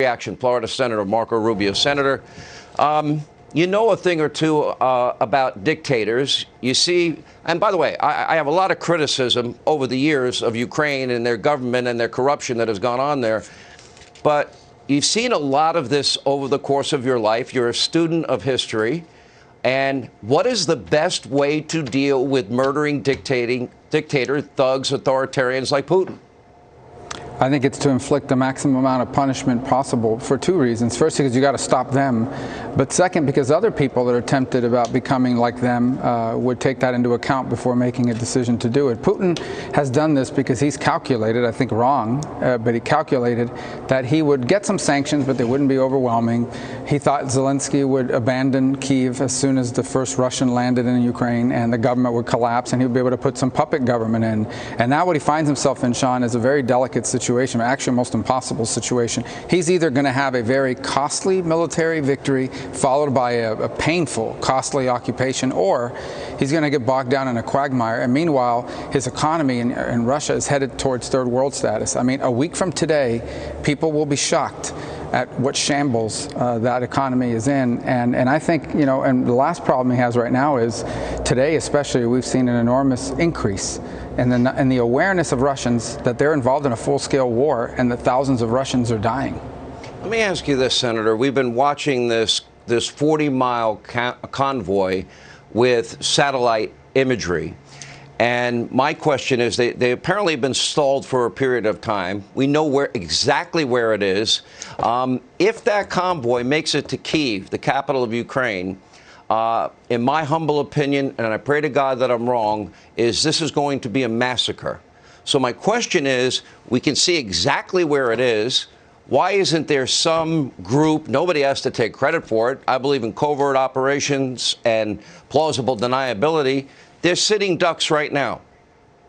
Reaction, Florida Senator Marco Rubio. Senator, you know a thing or two about dictators. You see, and by the way, I have a lot of criticism over the years of Ukraine and their government and their corruption that has gone on there. But you've seen a lot of this over the course of your life. You're a student of history. And what is the best way to deal with murdering dictator thugs, authoritarians like Putin? I think it's to inflict the maximum amount of punishment possible for two reasons. First, because you got to stop them. But second, because other people that are tempted about becoming like them would take that into account before making a decision to do it. Putin has done this because he's calculated, I think wrong, but he calculated that he would get some sanctions, but they wouldn't be overwhelming. He thought Zelensky would abandon Kyiv as soon as the first Russian landed in Ukraine, and the government would collapse, and he would be able to put some puppet government in. And now what he finds himself in, Sean, is a very delicate situation, actually a most impossible situation. He's either going to have a very costly military victory followed by a painful, costly occupation, or he's going to get bogged down in a quagmire. And meanwhile, his economy in Russia is headed towards third world status. I mean, a week from today, people will be shocked at what shambles that economy is in. And I think, you know, and the last problem he has right now is today especially we've seen an enormous increase in the awareness of Russians that they're involved in a full-scale war and that thousands of Russians are dying. Let me ask you this, Senator. We've been watching this 40-mile convoy with satellite imagery. And my question is, they apparently have been stalled for a period of time. We know exactly where it is. If that convoy makes it to Kyiv, the capital of Ukraine, in my humble opinion, and I pray to God that I'm wrong, this is going to be a massacre. So my question is, we can see exactly where it is. Why isn't there some group, nobody has to take credit for it, I believe in covert operations and plausible deniability. They're sitting ducks right now.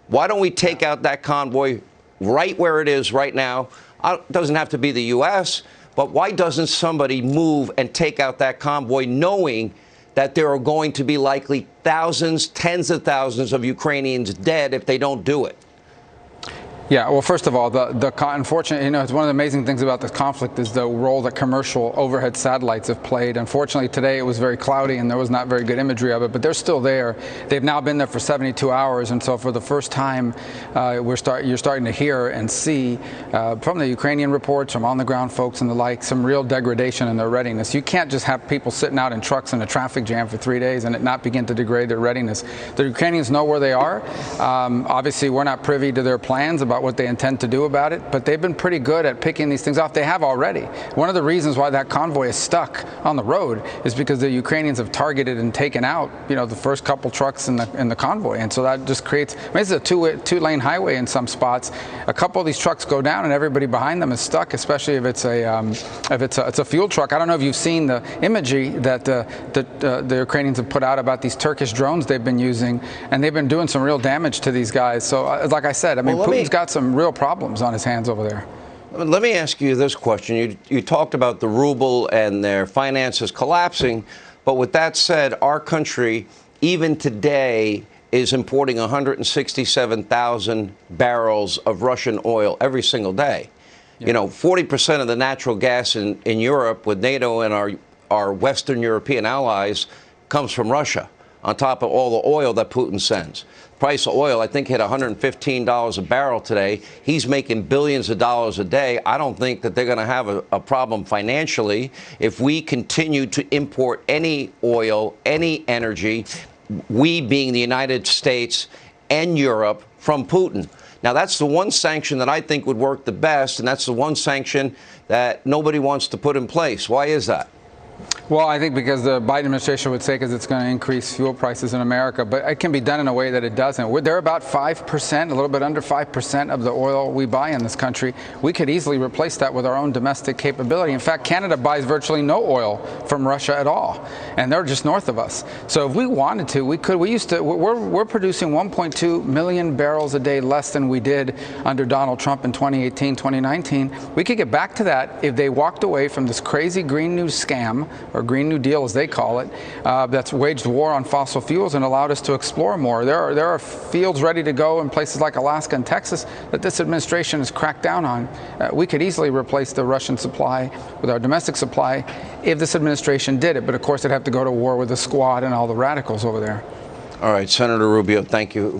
Why don't we take out that convoy right where it is right now? It doesn't have to be the U.S., but why doesn't somebody move and take out that convoy knowing that there are going to be likely thousands, tens of thousands of Ukrainians dead if they don't do it? Yeah, well, first of all, unfortunately, you know, it's one of the amazing things about this conflict is the role that commercial overhead satellites have played. Unfortunately, today it was very cloudy and there was not very good imagery of it, but they're still there. They've now been there for 72 hours, and so for the first time, you're starting to hear and see from the Ukrainian reports, from on-the-ground folks and the like, some real degradation in their readiness. You can't just have people sitting out in trucks in a traffic jam for 3 days and it not begin to degrade their readiness. The Ukrainians know where they are. Obviously, we're not privy to their plans about what they intend to do about it, but they've been pretty good at picking these things off. They have already. One of the reasons why that convoy is stuck on the road is because the Ukrainians have targeted and taken out, you know, the first couple trucks in the convoy, and so that just creates. I mean, this is a two-lane highway in some spots. A couple of these trucks go down, and everybody behind them is stuck, especially if it's a fuel truck. I don't know if you've seen the imagery that the Ukrainians have put out about these Turkish drones they've been using, and they've been doing some real damage to these guys. So, like I said, I mean, Putin's got some real problems on his hands over there. Let me ask you this question. You talked about the ruble and their finances collapsing, but with that said, our country, even today, is importing 167,000 barrels of Russian oil every single day. Yeah. You know, 40% of the natural gas in Europe with NATO and our Western European allies comes from Russia, on top of all the oil that Putin sends. Price of oil, I think, hit $115 a barrel today. He's making billions of dollars a day. I don't think that they're going to have a problem financially if we continue to import any oil, any energy, we being the United States and Europe, from Putin. Now, that's the one sanction that I think would work the best, and that's the one sanction that nobody wants to put in place. Why is that? Well, I think because the Biden administration would say because it's going to increase fuel prices in America, but it can be done in a way that it doesn't. They're about 5%, a little bit under 5% of the oil we buy in this country. We could easily replace that with our own domestic capability. In fact, Canada buys virtually no oil from Russia at all, and they're just north of us. So if we wanted to, we could. We're producing 1.2 million barrels a day less than we did under Donald Trump in 2018, 2019. We could get back to that if they walked away from this crazy green news scam or or Green New Deal as they call it, that's waged war on fossil fuels and allowed us to explore more. There are fields ready to go in places like Alaska and Texas that this administration has cracked down on. We could easily replace the Russian supply with our domestic supply if this administration did it, but of course it'd have to go to war with the Squad and all the radicals over there. All right, Senator Rubio, thank you.